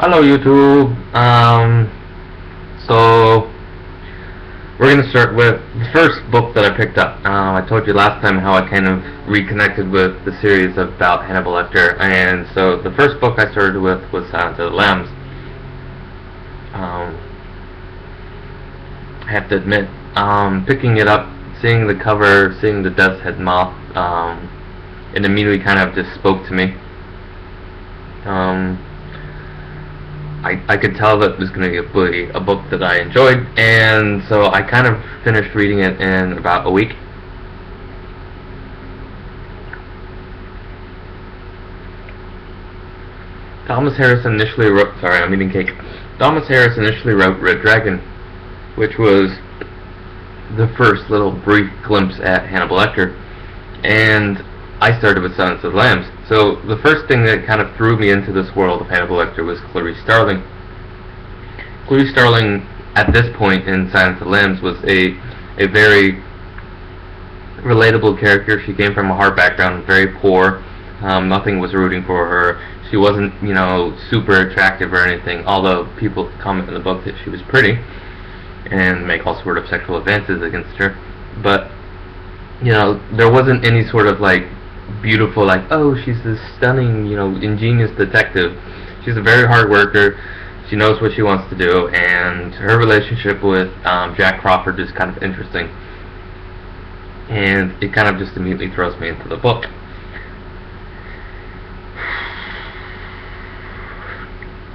Hello YouTube. So we're gonna start with the first book that I picked up. I told you last time how I kind of reconnected with the series about Hannibal Lecter, and so the first book I started with was Silence of the Lambs. I have to admit, picking it up, seeing the cover, seeing the Death's Head moth, it immediately kind of just spoke to me. I could tell that it was going to be a book that I enjoyed, and so I kind of finished reading it in about a week. Thomas Harris initially wrote, sorry, I'm eating cake. Thomas Harris initially wrote Red Dragon, which was the first little brief glimpse at Hannibal Lecter, and I started with Silence of the Lambs. So the first thing that kind of threw me into this world of Hannibal Lecter was Clarice Starling. Clarice Starling, at this point in Silence of the Lambs, was a very relatable character. She came from a hard background, very poor. Nothing was rooting for her. She wasn't, super attractive or anything, although people comment in the book that she was pretty and make all sort of sexual advances against her. But, there wasn't any sort of, beautiful, oh, she's this stunning, ingenious detective. She's a very hard worker. She knows what she wants to do, and her relationship with Jack Crawford is kind of interesting. And it kind of just immediately throws me into the book.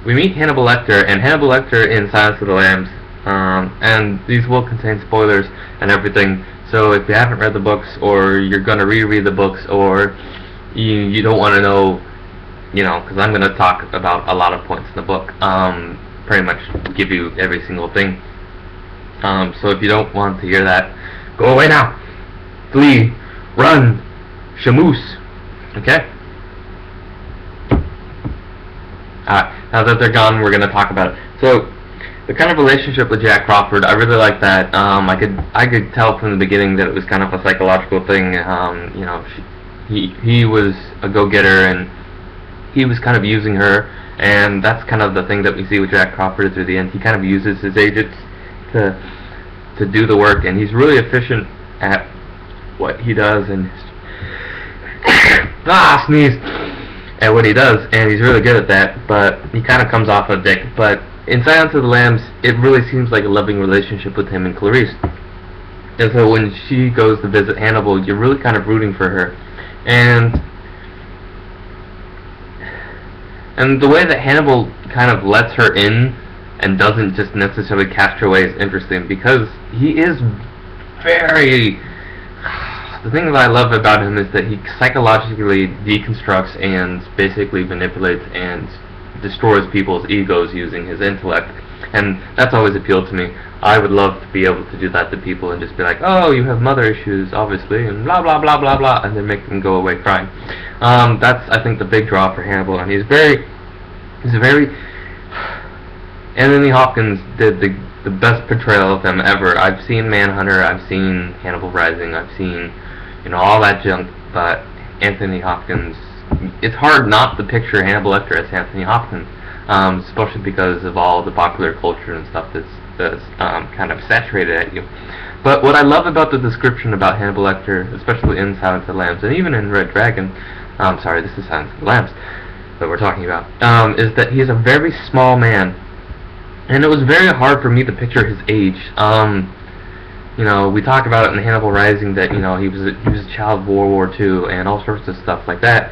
We meet Hannibal Lecter, and Hannibal Lecter in Silence of the Lambs, and these will contain spoilers and everything. So if you haven't read the books, or you're going to reread the books, or you don't want to know, because I'm going to talk about a lot of points in the book, pretty much give you every single thing. So if you don't want to hear that, go away now. Flee. Run. Shamoose. Okay? Alright, now that they're gone, we're going to talk about it. So, the kind of relationship with Jack Crawford, I really like that. I could tell from the beginning that it was kind of a psychological thing. He was a go-getter, and he was kind of using her, and that's kind of the thing that we see with Jack Crawford through the end. He kind of uses his agents to do the work, and he's really efficient at what he does, and sneeze, at what he does, and he's really good at that. But he kind of comes off a dick. But in Silence of the Lambs, it really seems like a loving relationship with him and Clarice. And so when she goes to visit Hannibal, you're really kind of rooting for her. And the way that Hannibal kind of lets her in and doesn't just necessarily cast her away is interesting, because he is very... The thing that I love about him is that he psychologically deconstructs and basically manipulates and destroys people's egos using his intellect, and that's always appealed to me. I would love to be able to do that to people and just be like, oh, you have mother issues, obviously, and blah blah blah blah blah, and then make them go away crying. That's, I think, the big draw for Hannibal, and he's very Anthony Hopkins did the best portrayal of him ever. I've seen Manhunter, I've seen Hannibal Rising, I've seen all that junk, but Anthony Hopkins, it's hard not to picture Hannibal Lecter as Anthony Hopkins, especially because of all the popular culture and stuff that's kind of saturated at you. But what I love about the description about Hannibal Lecter, especially in Silence of the Lambs, and even in Red Dragon, sorry, this is Silence of the Lambs that we're talking about, is that he is a very small man, and it was very hard for me to picture his age. We talk about it in Hannibal Rising that, he was a child of World War II and all sorts of stuff like that.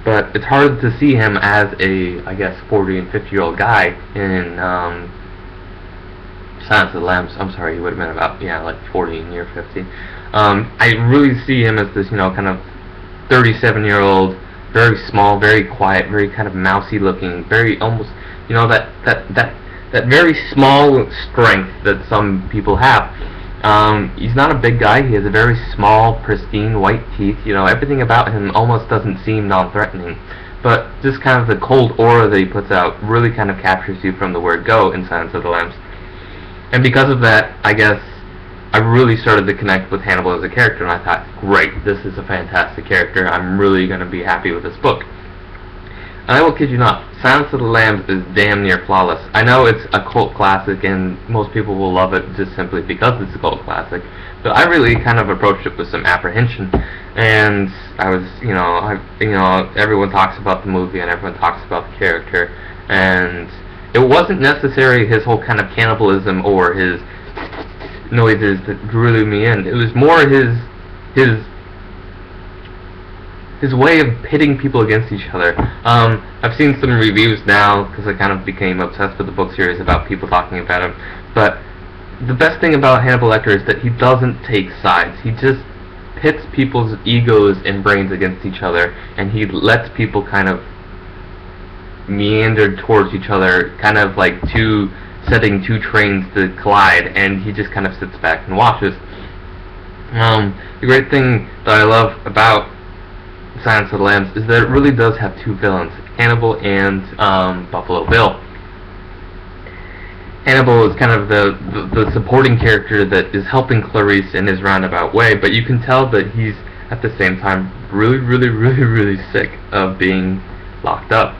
But it's hard to see him as a, I guess, 40 and 50-year-old guy in Silence of the Lambs. I'm sorry, he would have been about, 40 and near 50. I really see him as this, kind of 37-year-old, very small, very quiet, very kind of mousy-looking, very almost, that very small strength that some people have. He's not a big guy. He has a very small, pristine, white teeth. Everything about him almost doesn't seem non-threatening. But just kind of the cold aura that he puts out really kind of captures you from the word go in Silence of the Lambs. And because of that, I guess, I really started to connect with Hannibal as a character, and I thought, great, this is a fantastic character. I'm really going to be happy with this book. And I will kid you not, Silence of the Lambs is damn near flawless. I know it's a cult classic and most people will love it just simply because it's a cult classic, but I really kind of approached it with some apprehension. And I was, everyone talks about the movie and everyone talks about the character, and it wasn't necessarily his whole kind of cannibalism or his noises that drew me in. It was more his way of pitting people against each other. I've seen some reviews now because I kind of became obsessed with the book series about people talking about him. But the best thing about Hannibal Lecter is that he doesn't take sides. He just pits people's egos and brains against each other, and he lets people kind of meander towards each other, kind of like setting two trains to collide, and he just kind of sits back and watches. The great thing that I love about Silence of the Lambs is that it really does have two villains, Hannibal and Buffalo Bill. Hannibal is kind of the supporting character that is helping Clarice in his roundabout way, but you can tell that he's at the same time really sick of being locked up.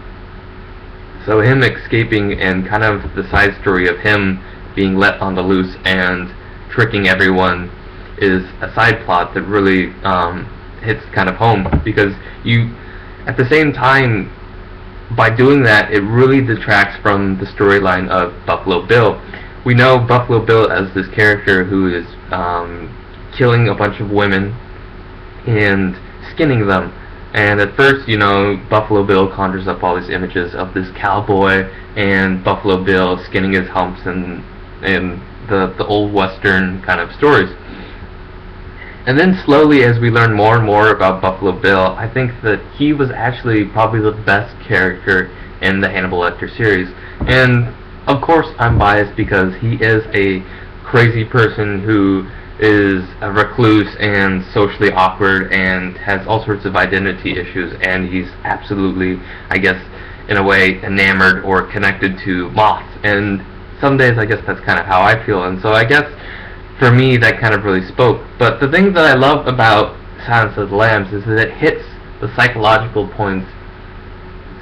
So him escaping and kind of the side story of him being let on the loose and tricking everyone is a side plot that really hits kind of home, because you, at the same time, by doing that, it really detracts from the storyline of Buffalo Bill. We know Buffalo Bill as this character who is killing a bunch of women and skinning them. And at first, Buffalo Bill conjures up all these images of this cowboy and Buffalo Bill skinning his humps and the old western kind of stories. And then slowly, as we learn more and more about Buffalo Bill, I think that he was actually probably the best character in the Hannibal Lecter series. And of course I'm biased because he is a crazy person who is a recluse and socially awkward and has all sorts of identity issues, and he's absolutely, I guess, in a way, enamored or connected to moths. And some days I guess that's kind of how I feel, and so I guess for me that kind of really spoke. But the thing that I love about Silence of the Lambs is that it hits the psychological points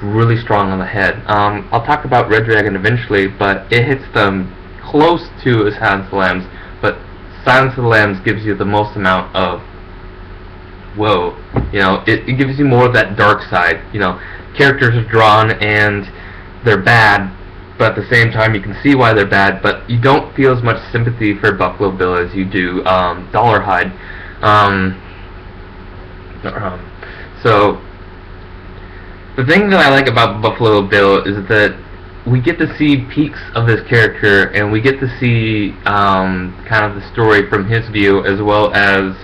really strong on the head. I'll talk about Red Dragon eventually, but it hits them close to Silence of the Lambs, but Silence of the Lambs gives you the most amount of whoa, it gives you more of that dark side. Characters are drawn and they're bad, but at the same time you can see why they're bad, but you don't feel as much sympathy for Buffalo Bill as you do Dollarhide. So the thing that I like about Buffalo Bill is that we get to see peaks of this character, and we get to see kind of the story from his view as well as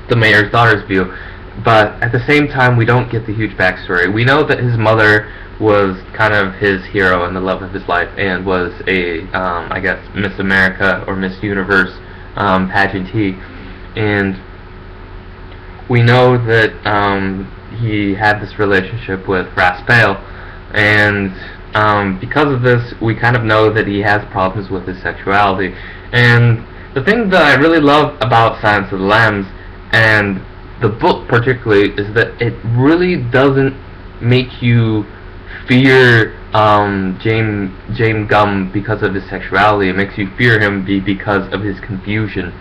the mayor's daughter's view. But at the same time, we don't get the huge backstory. We know that his mother was kind of his hero and the love of his life, and was a, I guess, Miss America or Miss Universe pageantee. And we know that he had this relationship with Raspail, and because of this, we kind of know that he has problems with his sexuality. And the thing that I really love about Silence of the Lambs, and the book particularly, is that it really doesn't make you fear James Gum because of his sexuality. It makes you fear him because of his confusion.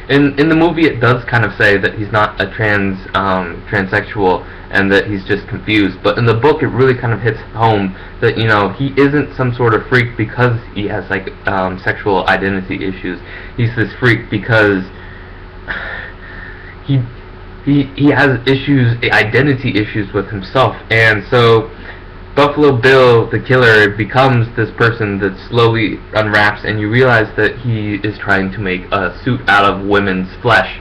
In the movie, it does kind of say that he's not a transsexual and that he's just confused. But in the book, it really kind of hits home that he isn't some sort of freak because he has like sexual identity issues. He's this freak because he has identity issues with himself, and so Buffalo Bill, the killer, becomes this person that slowly unwraps, and you realize that he is trying to make a suit out of women's flesh.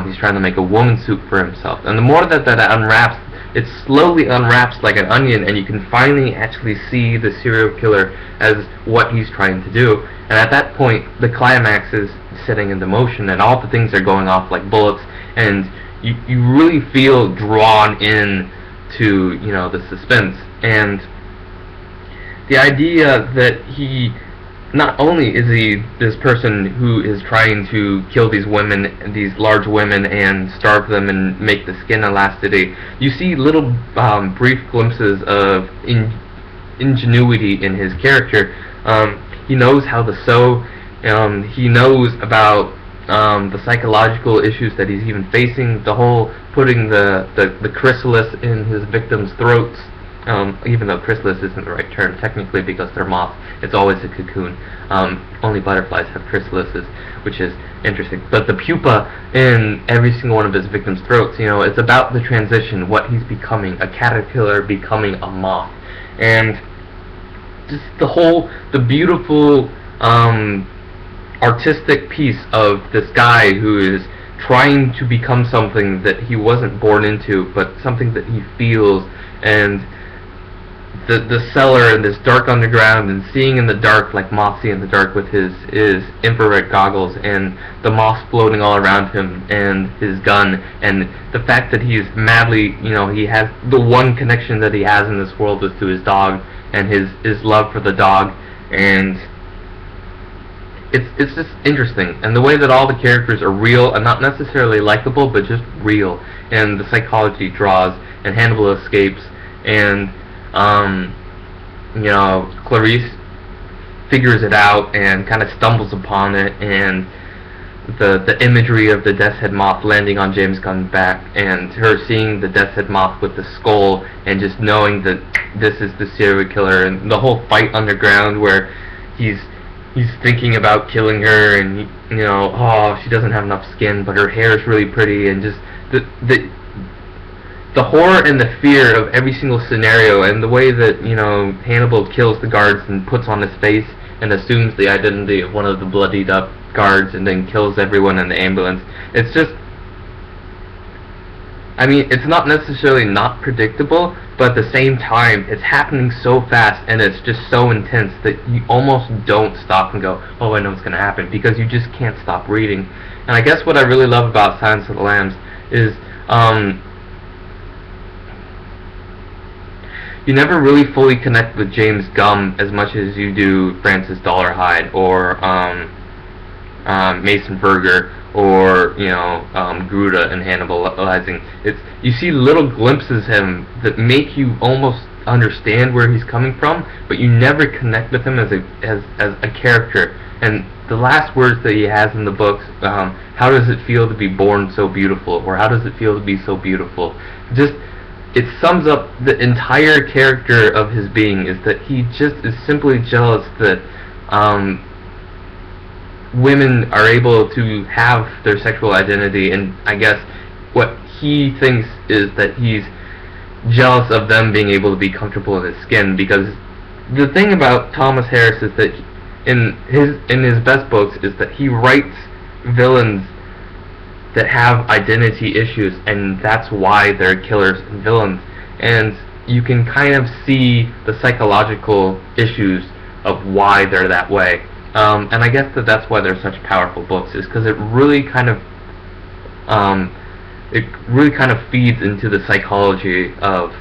He's trying to make a woman's suit for himself, and the more that unwraps, it slowly unwraps like an onion, and you can finally actually see the serial killer as what he's trying to do. And at that point, the climax is setting into motion, and all the things are going off like bullets, and you really feel drawn in to the suspense. And the idea that he not only is he this person who is trying to kill these women, these large women, and starve them and make the skin elasticity, you see little brief glimpses of ingenuity in his character. He knows how to sew. He knows about the psychological issues that he's even facing. The whole putting the chrysalis in his victims' throats. Even though chrysalis isn't the right term technically because they're moths, it's always a cocoon. Only butterflies have chrysalises, which is interesting. But the pupa in every single one of his victims' throats, it's about the transition, what he's becoming, a caterpillar becoming a moth. And just the beautiful artistic piece of this guy who is trying to become something that he wasn't born into, but something that he feels, and the cellar and this dark underground, and seeing in the dark like moths see in the dark with his infrared goggles, and the moths floating all around him, and his gun, and the fact that he's madly, he has the one connection that he has in this world is to his dog, and his love for the dog, and it's just interesting, and the way that all the characters are real and not necessarily likable, but just real, and the psychology draws, and Hannibal escapes, and Clarice figures it out and kind of stumbles upon it, and the imagery of the Death's Head moth landing on James Gunn's back, and her seeing the Death's Head moth with the skull, and just knowing that this is the serial killer, and the whole fight underground where he's thinking about killing her, and she doesn't have enough skin, but her hair is really pretty, and just the horror and the fear of every single scenario, and the way that Hannibal kills the guards and puts on his face and assumes the identity of one of the bloodied up guards and then kills everyone in the ambulance. It's just, it's not necessarily not predictable, but at the same time it's happening so fast and it's just so intense that you almost don't stop and go, oh, I know what's going to happen, because you just can't stop reading. And I guess what I really love about Silence of the Lambs is you never really fully connect with James Gumb as much as you do Francis Dollarhide or Mason Verger or Gruda and Hannibalizing. You see little glimpses of him that make you almost understand where he's coming from, but you never connect with him as a character. And the last words that he has in the books, how does it feel to be born so beautiful, or how does it feel to be so beautiful? It sums up the entire character of his being, is that he just is simply jealous that women are able to have their sexual identity, and I guess what he thinks is that he's jealous of them being able to be comfortable in his skin, because the thing about Thomas Harris is that in his best books is that he writes villains that have identity issues, and that's why they're killers and villains. And you can kind of see the psychological issues of why they're that way. And I guess that's why they're such powerful books, is because it really kind of feeds into the psychology of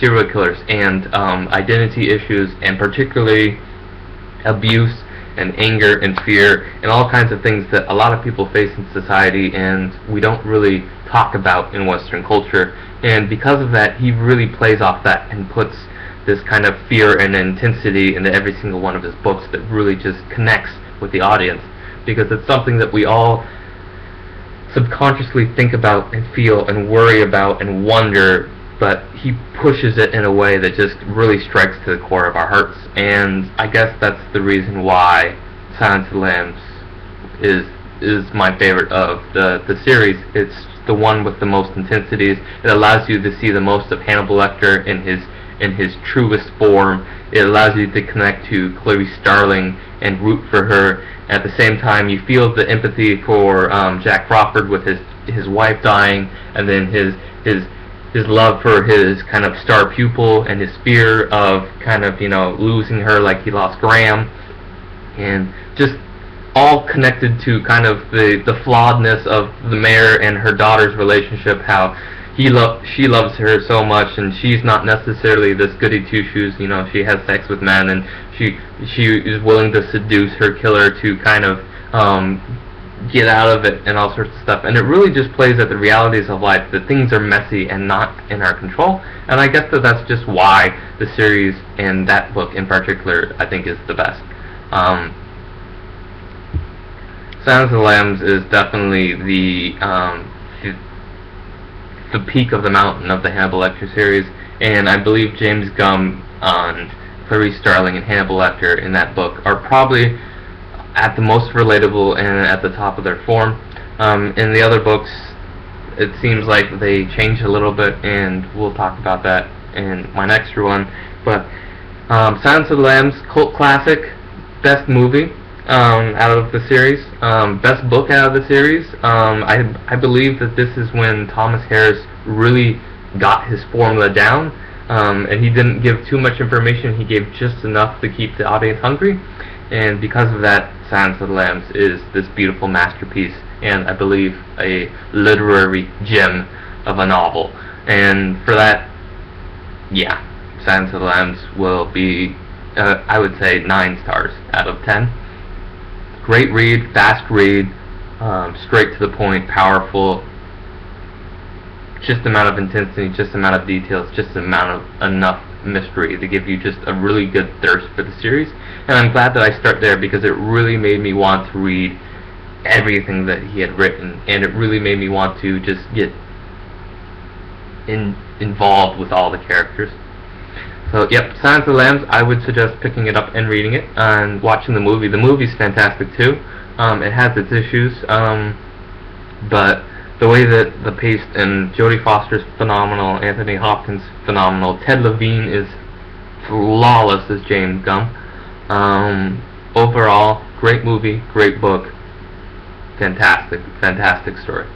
serial killers and identity issues, and particularly abuse and anger and fear and all kinds of things that a lot of people face in society and we don't really talk about in Western culture. And because of that, he really plays off that and puts this kind of fear and intensity into every single one of his books that really just connects with the audience, because it's something that we all subconsciously think about and feel and worry about and wonder, but he pushes it in a way that just really strikes to the core of our hearts. And I guess that's the reason why Silence of the Lambs is my favorite of the series. It's the one with the most intensities. It allows you to see the most of Hannibal Lecter in his truest form. It allows you to connect to Clarice Starling and root for her. At the same time, you feel the empathy for Jack Crawford with his wife dying, and then his love for his kind of star pupil, and his fear of kind of losing her like he lost Graham, and just all connected to kind of the flawedness of the mayor and her daughter's relationship, how she loves her so much, and she's not necessarily this goody two shoes. You know, she has sex with men, and she is willing to seduce her killer to kind of get out of it and all sorts of stuff. And it really just plays at the realities of life, that things are messy and not in our control. And I guess that's just why the series and that book in particular, I think, is the best. Silence of the Lambs is definitely the peak of the mountain of the Hannibal Lecter series, and I believe James Gumb and Clarice Starling and Hannibal Lecter in that book are probably at the most relatable and at the top of their form. In the other books, it seems like they changed a little bit, and we'll talk about that in my next one. But Silence of the Lambs, cult classic, best movie out of the series, best book out of the series. I believe that this is when Thomas Harris really got his formula down, and he didn't give too much information. He gave just enough to keep the audience hungry, and because of that, Silence of the Lambs is this beautiful masterpiece, and I believe a literary gem of a novel. And for that, yeah, Silence of the Lambs will be, I would say, 9 stars out of 10. Great read, fast read, straight to the point, powerful, just amount of intensity, just amount of details, just enough mystery to give you just a really good thirst for the series. And I'm glad that I start there, because it really made me want to read everything that he had written, and it really made me want to just get involved with all the characters. So, yep, Silence of the Lambs, I would suggest picking it up and reading it, and watching the movie. The movie's fantastic, too. It has its issues, but the way that the pace, and Jodie Foster's phenomenal, Anthony Hopkins phenomenal, Ted Levine is flawless as James Gumb. Overall, great movie, great book, fantastic, fantastic story.